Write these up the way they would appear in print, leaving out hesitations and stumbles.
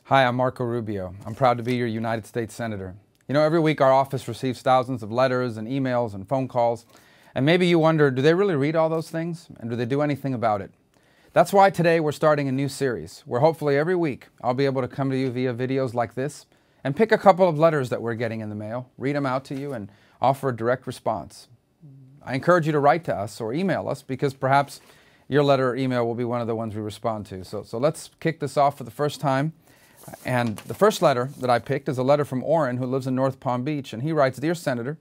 Hi, I'm Marco Rubio. I'm proud to be your United States Senator. You know, every week our office receives thousands of letters and emails and phone calls. And maybe you wonder, do they really read all those things? And do they do anything about it? That's why today we're starting a new series where hopefully every week I'll be able to come to you via videos like this and pick a couple of letters that we're getting in the mail, read them out to you, and offer a direct response. I encourage you to write to us or email us because perhaps your letter or email will be one of the ones we respond to. So let's kick this off for the first time. And the first letter that I picked is a letter from Orrin, who lives in North Palm Beach, and he writes, "Dear Senator,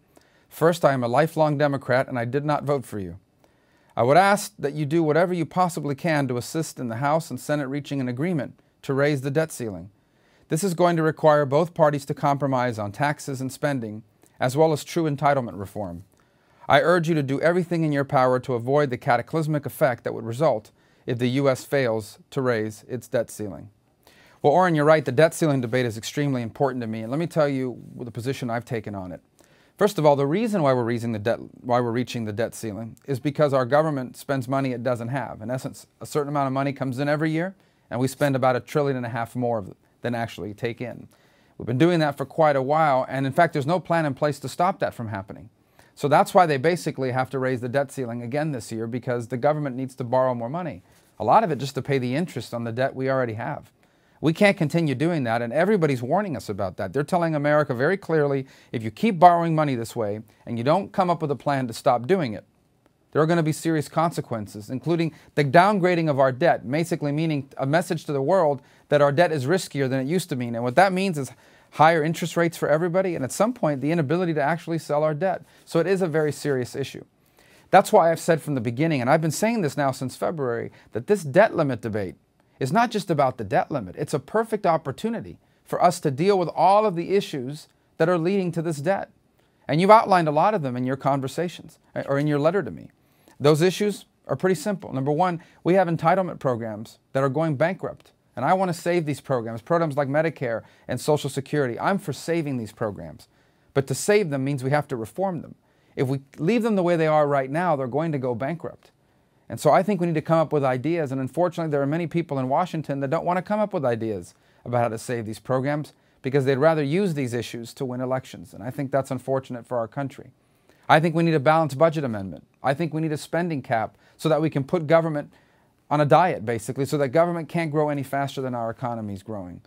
first, I am a lifelong Democrat and I did not vote for you. I would ask that you do whatever you possibly can to assist in the House and Senate reaching an agreement to raise the debt ceiling. This is going to require both parties to compromise on taxes and spending, as well as true entitlement reform. I urge you to do everything in your power to avoid the cataclysmic effect that would result if the U.S. fails to raise its debt ceiling." Well, Orrin, you're right. The debt ceiling debate is extremely important to me, and let me tell you the position I've taken on it. First of all, the reason why we're reaching the debt ceiling is because our government spends money it doesn't have. In essence, a certain amount of money comes in every year, and we spend about $1.5 trillion more than actually take in. We've been doing that for quite a while, and in fact, there's no plan in place to stop that from happening. So that's why they basically have to raise the debt ceiling again this year, because the government needs to borrow more money. A lot of it just to pay the interest on the debt we already have. We can't continue doing that, and everybody's warning us about that. They're telling America very clearly, if you keep borrowing money this way and you don't come up with a plan to stop doing it, there are going to be serious consequences, including the downgrading of our debt, basically meaning a message to the world that our debt is riskier than it used to mean. And what that means is higher interest rates for everybody, and at some point, the inability to actually sell our debt. So it is a very serious issue. That's why I've said from the beginning, and I've been saying this now since February, that this debt limit debate is not just about the debt limit. It's a perfect opportunity for us to deal with all of the issues that are leading to this debt. And you've outlined a lot of them in your conversations or in your letter to me. Those issues are pretty simple. Number one, we have entitlement programs that are going bankrupt. And I want to save these programs like Medicare and Social Security. I'm for saving these programs. But to save them means we have to reform them. If we leave them the way they are right now, they're going to go bankrupt. And so I think we need to come up with ideas, and unfortunately there are many people in Washington that don't want to come up with ideas about how to save these programs because they'd rather use these issues to win elections, and I think that's unfortunate for our country. I think we need a balanced budget amendment. I think we need a spending cap so that we can put government on a diet, basically, so that government can't grow any faster than our economy is growing.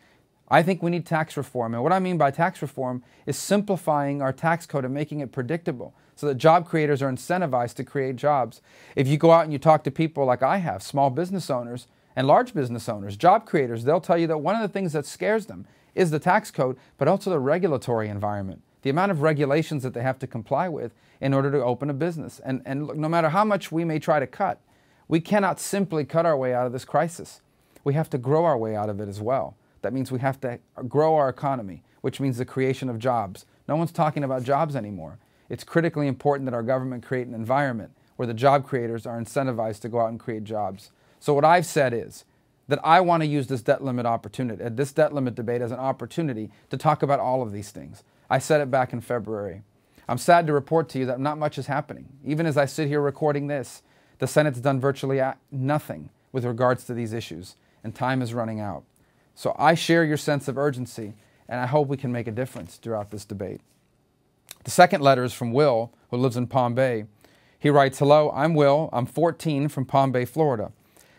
I think we need tax reform, and what I mean by tax reform is simplifying our tax code and making it predictable so that job creators are incentivized to create jobs. If you go out and you talk to people like I have, small business owners and large business owners, job creators, they'll tell you that one of the things that scares them is the tax code, but also the regulatory environment, the amount of regulations that they have to comply with in order to open a business. And look, no matter how much we may try to cut, we cannot simply cut our way out of this crisis. We have to grow our way out of it as well. That means we have to grow our economy, which means the creation of jobs. No one's talking about jobs anymore. It's critically important that our government create an environment where the job creators are incentivized to go out and create jobs. So what I've said is that I want to use this debt limit debate as an opportunity to talk about all of these things. I said it back in February. I'm sad to report to you that not much is happening. Even as I sit here recording this, the Senate's done virtually nothing with regards to these issues, and time is running out. So I share your sense of urgency, and I hope we can make a difference throughout this debate. The second letter is from Will, who lives in Palm Bay. He writes, "Hello, I'm Will. I'm 14 from Palm Bay, Florida.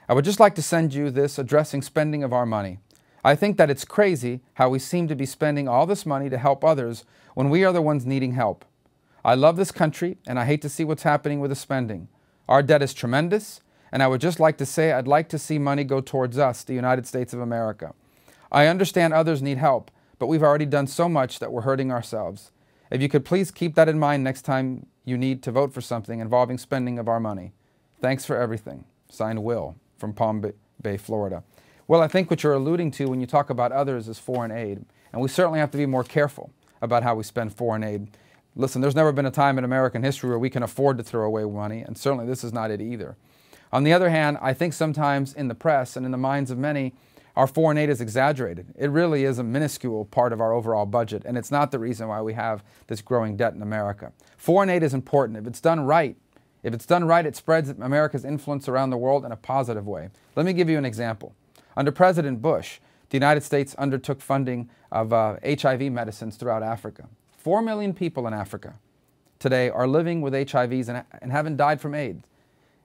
I would just like to send you this addressing spending of our money. I think that it's crazy how we seem to be spending all this money to help others when we are the ones needing help. I love this country, and I hate to see what's happening with the spending. Our debt is tremendous, and I would just like to say I'd like to see money go towards us, the United States of America. I understand others need help, but we've already done so much that we're hurting ourselves. If you could please keep that in mind next time you need to vote for something involving spending of our money. Thanks for everything." Signed, Will from Palm Bay, Florida. Well, I think what you're alluding to when you talk about others is foreign aid, and we certainly have to be more careful about how we spend foreign aid. Listen, there's never been a time in American history where we can afford to throw away money, and certainly this is not it either. On the other hand, I think sometimes in the press and in the minds of many, our foreign aid is exaggerated. It really is a minuscule part of our overall budget, and it's not the reason why we have this growing debt in America. Foreign aid is important. If it's done right, it spreads America's influence around the world in a positive way. Let me give you an example. Under President Bush, the United States undertook funding of HIV medicines throughout Africa. 4 million people in Africa today are living with HIVs and haven't died from AIDS,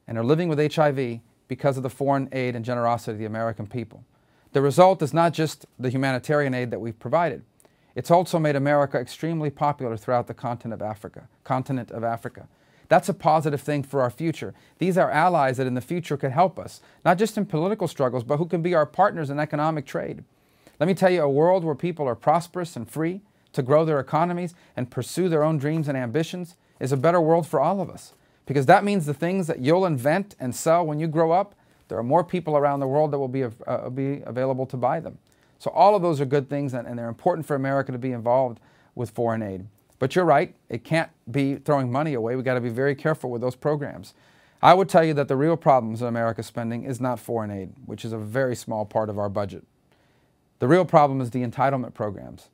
and are living with HIV because of the foreign aid and generosity of the American people. The result is not just the humanitarian aid that we've provided. It's also made America extremely popular throughout the continent of Africa. That's a positive thing for our future. These are allies that in the future could help us, not just in political struggles, but who can be our partners in economic trade. Let me tell you, a world where people are prosperous and free to grow their economies and pursue their own dreams and ambitions is a better world for all of us. Because that means the things that you'll invent and sell when you grow up, there are more people around the world that will be available to buy them. So all of those are good things, and they're important for America to be involved with foreign aid. But you're right, it can't be throwing money away. We've got to be very careful with those programs. I would tell you that the real problems in America's spending is not foreign aid, which is a very small part of our budget. The real problem is the entitlement programs.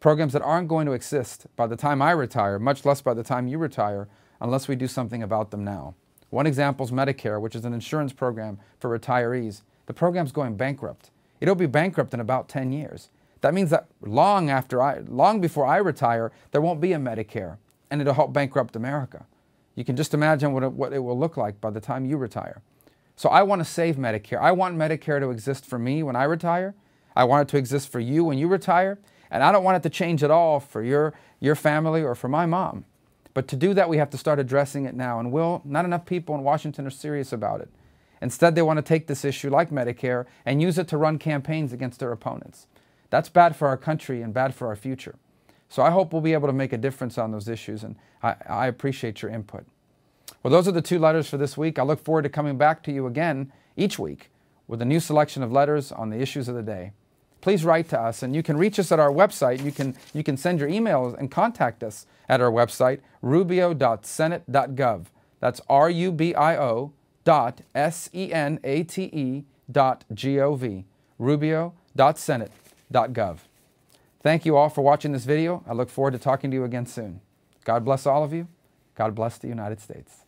Programs that aren't going to exist by the time I retire, much less by the time you retire, unless we do something about them now. One example is Medicare, which is an insurance program for retirees. The program's going bankrupt. It'll be bankrupt in about 10 years. That means that long before I retire, there won't be a Medicare, and it'll help bankrupt America. You can just imagine what it will look like by the time you retire. So I want to save Medicare. I want Medicare to exist for me when I retire. I want it to exist for you when you retire. And I don't want it to change at all for your family or for my mom. But to do that, we have to start addressing it now. And not enough people in Washington are serious about it. Instead, they want to take this issue like Medicare and use it to run campaigns against their opponents. That's bad for our country and bad for our future. So I hope we'll be able to make a difference on those issues, and I appreciate your input. Well, those are the 2 letters for this week. I look forward to coming back to you again each week with a new selection of letters on the issues of the day. Please write to us, and you can reach us at our website. You can send your emails and contact us at our website, rubio.senate.gov. That's rubio.senate.gov, rubio.senate.gov. Thank you all for watching this video. I look forward to talking to you again soon. God bless all of you. God bless the United States.